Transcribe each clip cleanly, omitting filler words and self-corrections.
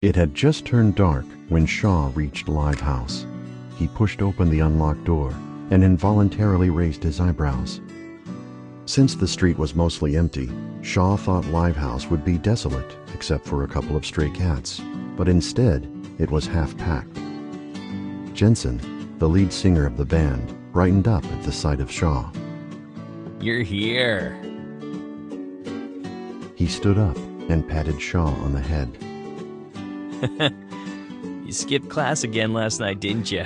It had just turned dark when Shaw reached Live House. He pushed open the unlocked door and involuntarily raised his eyebrows. Since the street was mostly empty, Shaw thought Live House would be desolate except for a couple of stray cats, but instead it was half-packed. Jensen, the lead singer of the band, brightened up at the sight of Shaw. You're here. He stood up and patted Shaw on the head. You skipped class again last night, didn't you?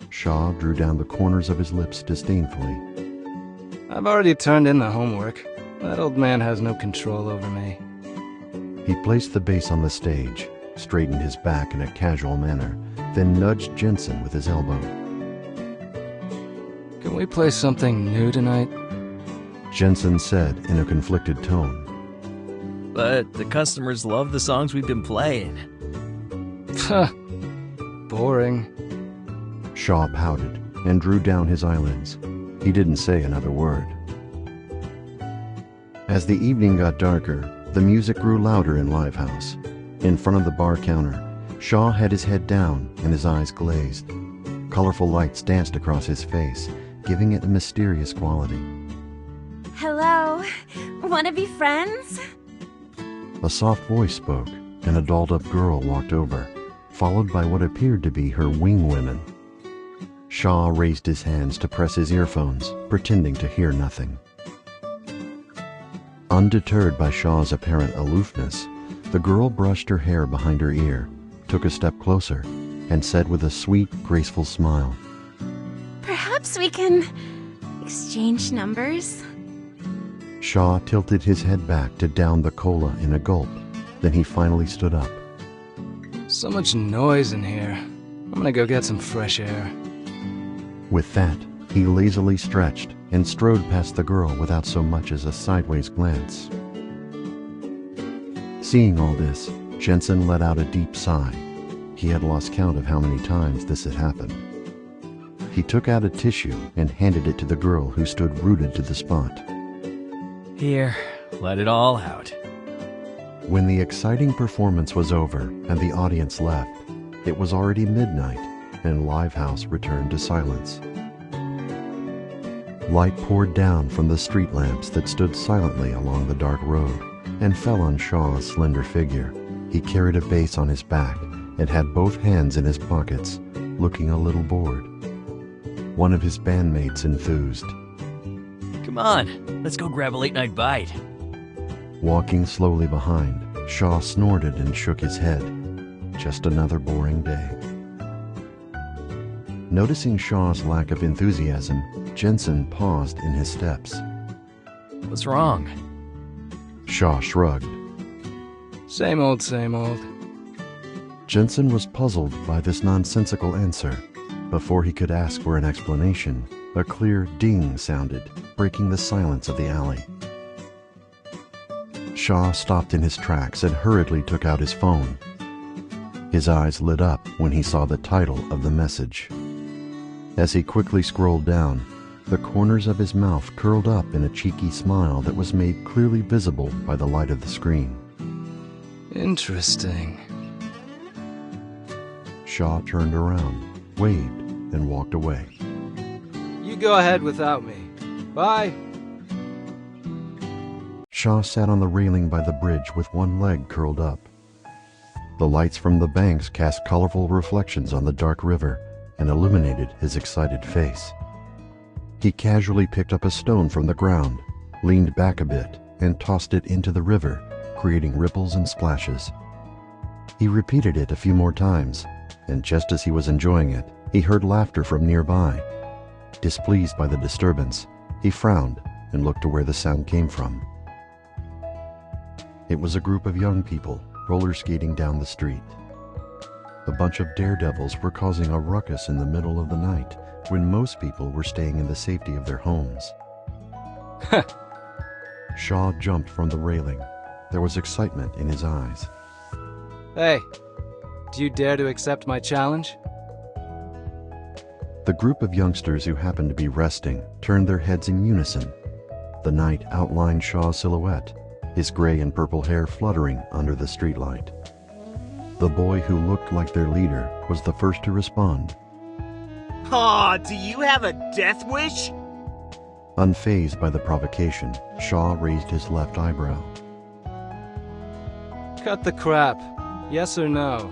Shaw drew down the corners of his lips disdainfully. I've already turned in the homework. That old man has no control over me. He placed the bass on the stage, straightened his back in a casual manner, then nudged Jensen with his elbow. Can we play something new tonight? Jensen said in a conflicted tone. But the customers love the songs we've been playing. Boring. Shaw pouted and drew down his eyelids. He didn't say another word. As the evening got darker, the music grew louder in Live House. In front of the bar counter, Shaw had his head down and his eyes glazed. Colorful lights danced across his face, giving it a mysterious quality. Hello, wanna be friends? A soft voice spoke, and a dolled-up girl walked over, followed by what appeared to be her wing women. Shaw raised his hands to press his earphones, pretending to hear nothing. Undeterred by Shaw's apparent aloofness, the girl brushed her hair behind her ear, took a step closer, and said with a sweet, graceful smile, Perhaps we can exchange numbers? Shaw tilted his head back to down the cola in a gulp. Then he finally stood up. So much noise in here. I'm gonna go get some fresh air. With that, he lazily stretched and strode past the girl without so much as a sideways glance. Seeing all this, Jensen let out a deep sigh. He had lost count of how many times this had happened. He took out a tissue and handed it to the girl who stood rooted to the spot. Here, let it all out. When the exciting performance was over and the audience left, it was already midnight and Live House returned to silence. Light poured down from the street lamps that stood silently along the dark road and fell on Shaw's slender figure. He carried a bass on his back and had both hands in his pockets, looking a little bored. One of his bandmates enthused. Come on, let's go grab a late-night bite. Walking slowly behind, Shaw snorted and shook his head. Just another boring day. Noticing Shaw's lack of enthusiasm, Jensen paused in his steps. What's wrong? Shaw shrugged. Same old, same old. Jensen was puzzled by this nonsensical answer. Before he could ask for an explanation, a clear ding sounded, breaking the silence of the alley. Shaw stopped in his tracks and hurriedly took out his phone. His eyes lit up when he saw the title of the message. As he quickly scrolled down, the corners of his mouth curled up in a cheeky smile that was made clearly visible by the light of the screen. Interesting. Shaw turned around, waved, and walked away. You go ahead without me. Bye. Shaw sat on the railing by the bridge with one leg curled up. The lights from the banks cast colorful reflections on the dark river and illuminated his excited face. He casually picked up a stone from the ground, leaned back a bit, and tossed it into the river, creating ripples and splashes. He repeated it a few more times, and just as he was enjoying it, he heard laughter from nearby. Displeased by the disturbance, he frowned and looked to where the sound came from. It was a group of young people roller skating down the street. A bunch of daredevils were causing a ruckus in the middle of the night when most people were staying in the safety of their homes. Shaw jumped from the railing. There was excitement in his eyes. Hey, do you dare to accept my challenge? The group of youngsters who happened to be resting turned their heads in unison. The night outlined Shaw's silhouette, his gray and purple hair fluttering under the streetlight. The boy who looked like their leader was the first to respond. Aw, do you have a death wish? Unfazed by the provocation, Shaw raised his left eyebrow. Cut the crap. Yes or no?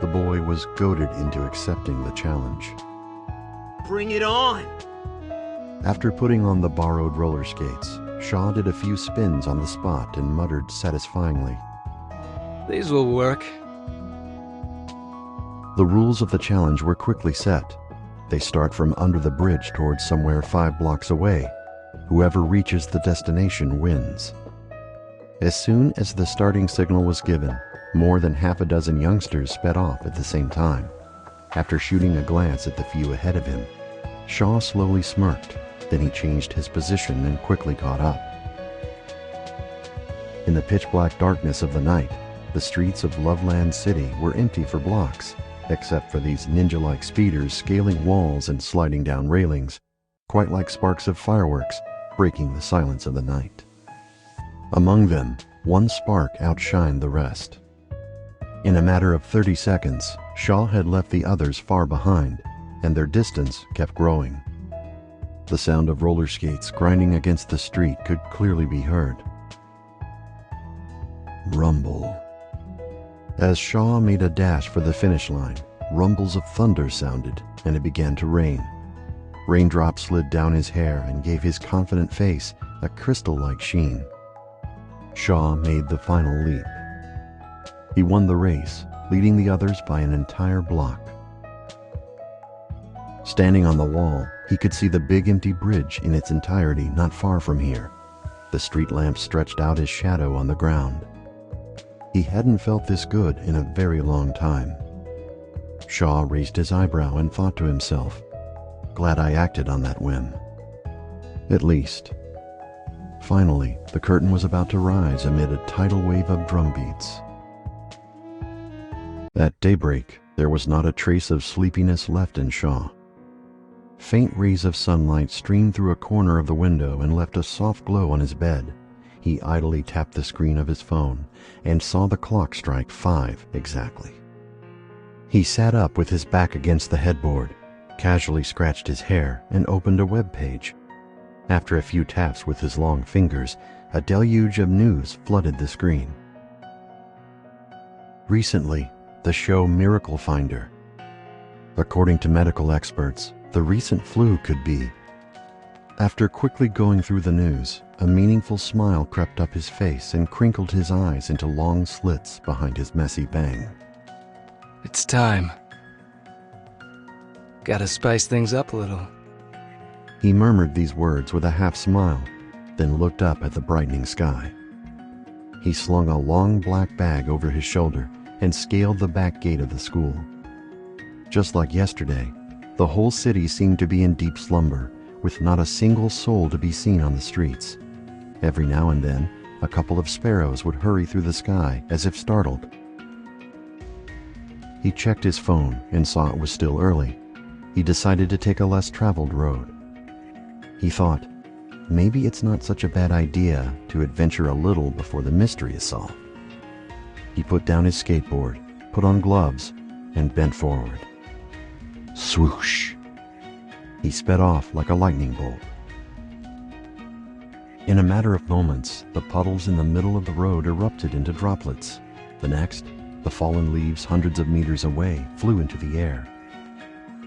The boy was goaded into accepting the challenge. Bring it on! After putting on the borrowed roller skates, Shaw did a few spins on the spot and muttered satisfyingly. These will work. The rules of the challenge were quickly set. They start from under the bridge towards somewhere 5 blocks away. Whoever reaches the destination wins. As soon as the starting signal was given, more than half a dozen youngsters sped off at the same time. After shooting a glance at the few ahead of him, Shaw slowly smirked. Then he changed his position and quickly caught up. In the pitch-black darkness of the night, the streets of Loveland City were empty for blocks, except for these ninja-like speeders scaling walls and sliding down railings, quite like sparks of fireworks breaking the silence of the night. Among them, one spark outshined the rest. In a matter of 30 seconds, Shaw had left the others far behind, and their distance kept growing. The sound of roller skates grinding against the street could clearly be heard. Rumble. As Shaw made a dash for the finish line, rumbles of thunder sounded, and it began to rain. Raindrops slid down his hair and gave his confident face a crystal-like sheen. Shaw made the final leap. He won the race, leading the others by an entire block. Standing on the wall, he could see the big empty bridge in its entirety not far from here. The street lamp stretched out his shadow on the ground. He hadn't felt this good in a very long time. Shaw raised his eyebrow and thought to himself, "Glad I acted on that whim." At least. Finally, the curtain was about to rise amid a tidal wave of drum beats. At daybreak, there was not a trace of sleepiness left in Shaw. Faint rays of sunlight streamed through a corner of the window and left a soft glow on his bed. He idly tapped the screen of his phone and saw the clock strike 5 exactly. He sat up with his back against the headboard, casually scratched his hair, and opened a web page. After a few taps with his long fingers, a deluge of news flooded the screen. Recently, the show Miracle Finder. According to medical experts, the recent flu could be. After quickly going through the news, a meaningful smile crept up his face and crinkled his eyes into long slits behind his messy bang. It's time. Gotta spice things up a little. He murmured these words with a half-smile, then looked up at the brightening sky. He slung a long black bag over his shoulder and scaled the back gate of the school. Just like yesterday, the whole city seemed to be in deep slumber, with not a single soul to be seen on the streets. Every now and then, a couple of sparrows would hurry through the sky as if startled. He checked his phone and saw it was still early. He decided to take a less traveled road. He thought, maybe it's not such a bad idea to adventure a little before the mystery is solved. He put down his skateboard, put on gloves, and bent forward. Swoosh! He sped off like a lightning bolt. In a matter of moments, the puddles in the middle of the road erupted into droplets. The next, the fallen leaves hundreds of meters away flew into the air.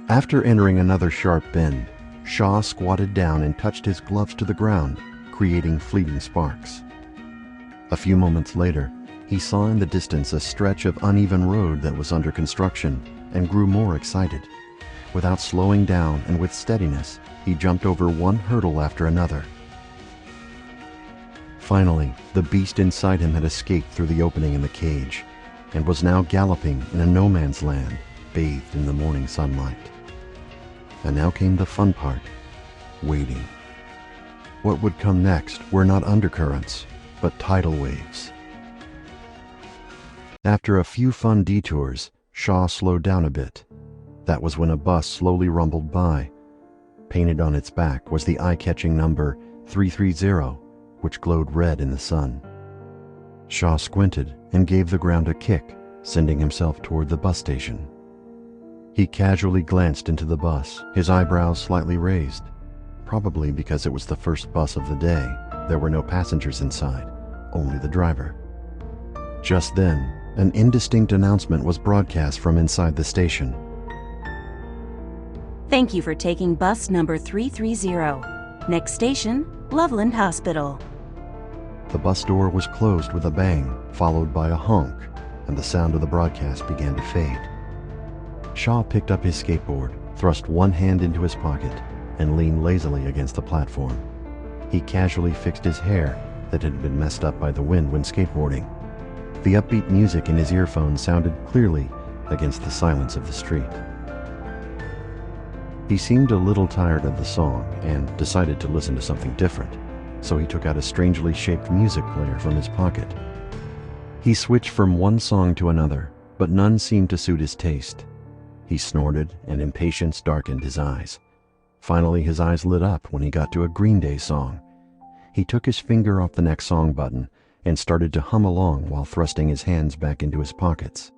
After entering another sharp bend, Shaw squatted down and touched his gloves to the ground, creating fleeting sparks. A few moments later, he saw in the distance a stretch of uneven road that was under construction and grew more excited. Without slowing down and with steadiness, he jumped over one hurdle after another. Finally, the beast inside him had escaped through the opening in the cage and was now galloping in a no-man's land, bathed in the morning sunlight. And now came the fun part, waiting. What would come next were not undercurrents, but tidal waves. After a few fun detours, Shaw slowed down a bit. That was when a bus slowly rumbled by. Painted on its back was the eye-catching number 330, which glowed red in the sun. Shaw squinted and gave the ground a kick, sending himself toward the bus station. He casually glanced into the bus, his eyebrows slightly raised. Probably because it was the first bus of the day, there were no passengers inside, only the driver. Just then, an indistinct announcement was broadcast from inside the station. Thank you for taking bus number 330. Next station, Loveland Hospital. The bus door was closed with a bang, followed by a honk, and the sound of the broadcast began to fade. Shaw picked up his skateboard, thrust one hand into his pocket, and leaned lazily against the platform. He casually fixed his hair that had been messed up by the wind when skateboarding. The upbeat music in his earphones sounded clearly against the silence of the street. He seemed a little tired of the song and decided to listen to something different, so he took out a strangely shaped music player from his pocket. He switched from one song to another, but none seemed to suit his taste. He snorted, and impatience darkened his eyes. Finally, his eyes lit up when he got to a Green Day song. He took his finger off the next song button and started to hum along while thrusting his hands back into his pockets.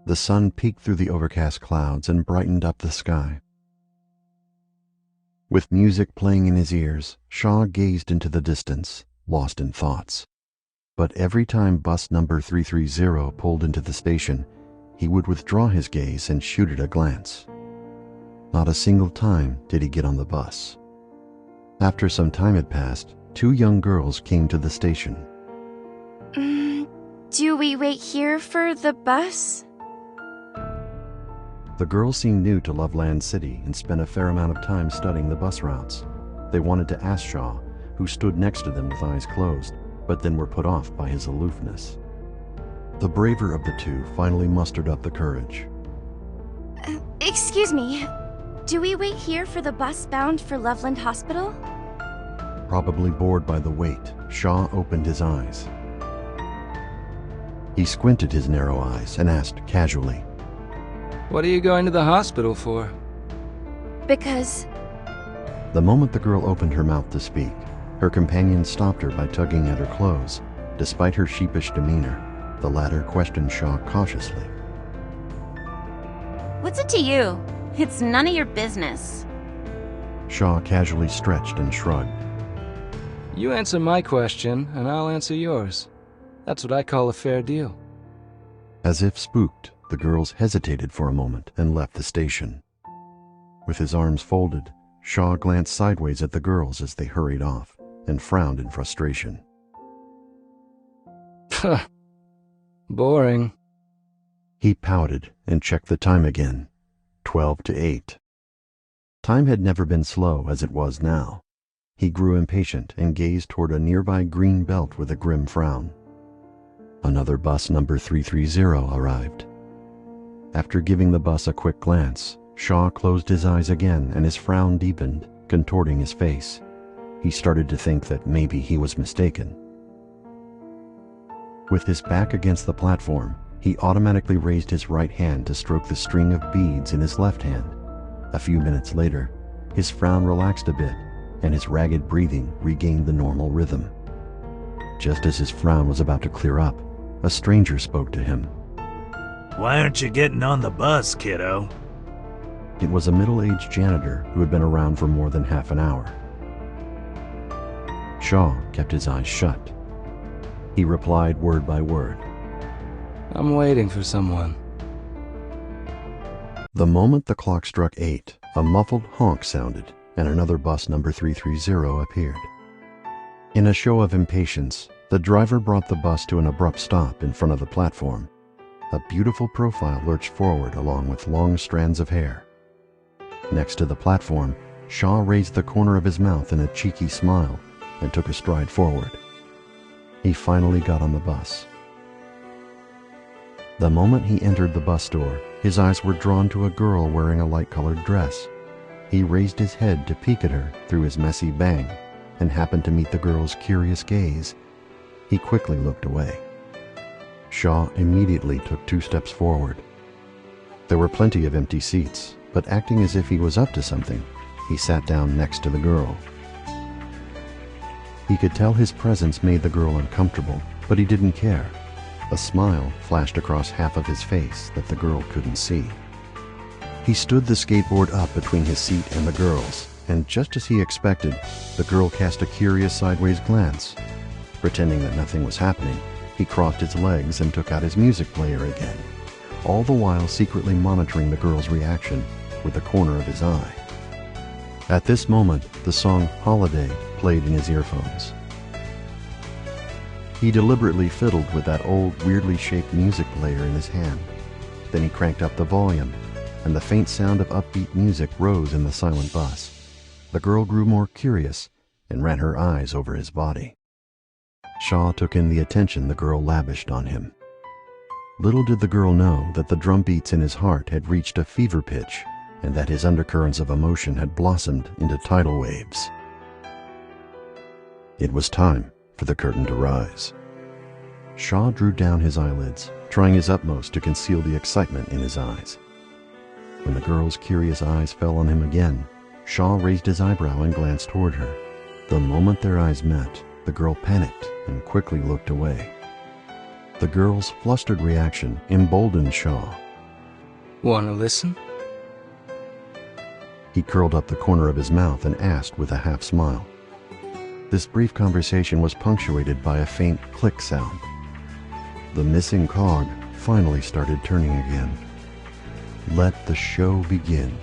The sun peeked through the overcast clouds and brightened up the sky. With music playing in his ears, Shaw gazed into the distance, lost in thoughts. But every time bus number 330 pulled into the station, he would withdraw his gaze and shoot it a glance. Not a single time did he get on the bus. After some time had passed, two young girls came to the station. Do we wait here for the bus? The girls seemed new to Loveland City and spent a fair amount of time studying the bus routes. They wanted to ask Shaw, who stood next to them with eyes closed, but then were put off by his aloofness. The braver of the two finally mustered up the courage. Excuse me, do we wait here for the bus bound for Loveland Hospital? Probably bored by the wait, Shaw opened his eyes. He squinted his narrow eyes and asked casually, What are you going to the hospital for? Because... The moment the girl opened her mouth to speak, her companion stopped her by tugging at her clothes. Despite her sheepish demeanor, the latter questioned Shaw cautiously. What's it to you? It's none of your business. Shaw casually stretched and shrugged. You answer my question, and I'll answer yours. That's what I call a fair deal. As if spooked, the girls hesitated for a moment and left the station. With his arms folded, Shaw glanced sideways at the girls as they hurried off and frowned in frustration. Boring. He pouted and checked the time again. 12 to 8. Time had never been slow as it was now. He grew impatient and gazed toward a nearby green belt with a grim frown. Another bus number 330 arrived. After giving the bus a quick glance, Shaw closed his eyes again and his frown deepened, contorting his face. He started to think that maybe he was mistaken. With his back against the platform, he automatically raised his right hand to stroke the string of beads in his left hand. A few minutes later, his frown relaxed a bit, and his ragged breathing regained the normal rhythm. Just as his frown was about to clear up, a stranger spoke to him. Why aren't you getting on the bus, kiddo? It was a middle-aged janitor who had been around for more than half an hour. Shaw kept his eyes shut. He replied word by word. I'm waiting for someone. The moment the clock struck 8, a muffled honk sounded, and another bus number 330 appeared. In a show of impatience, the driver brought the bus to an abrupt stop in front of the platform. A beautiful profile lurched forward along with long strands of hair. Next to the platform, Shaw raised the corner of his mouth in a cheeky smile and took a stride forward. He finally got on the bus. The moment he entered the bus door, his eyes were drawn to a girl wearing a light-colored dress. He raised his head to peek at her through his messy bang and happened to meet the girl's curious gaze. He quickly looked away. Shaw immediately took 2 steps forward. There were plenty of empty seats, but acting as if he was up to something, he sat down next to the girl. He could tell his presence made the girl uncomfortable, but he didn't care. A smile flashed across half of his face that the girl couldn't see. He stood the skateboard up between his seat and the girl's, and just as he expected, the girl cast a curious sideways glance. Pretending that nothing was happening, he crossed his legs and took out his music player again, all the while secretly monitoring the girl's reaction with the corner of his eye. At this moment, the song Holiday played in his earphones. He deliberately fiddled with that old, weirdly shaped music player in his hand. Then he cranked up the volume, and the faint sound of upbeat music rose in the silent bus. The girl grew more curious and ran her eyes over his body. Shaw took in the attention the girl lavished on him. Little did the girl know that the drum beats in his heart had reached a fever pitch and that his undercurrents of emotion had blossomed into tidal waves. It was time for the curtain to rise. Shaw drew down his eyelids, trying his utmost to conceal the excitement in his eyes. When the girl's curious eyes fell on him again, Shaw raised his eyebrow and glanced toward her. The moment their eyes met, the girl panicked and quickly looked away. The girl's flustered reaction emboldened Shaw. Wanna listen? He curled up the corner of his mouth and asked with a half smile. This brief conversation was punctuated by a faint click sound. The missing cog finally started turning again. Let the show begin.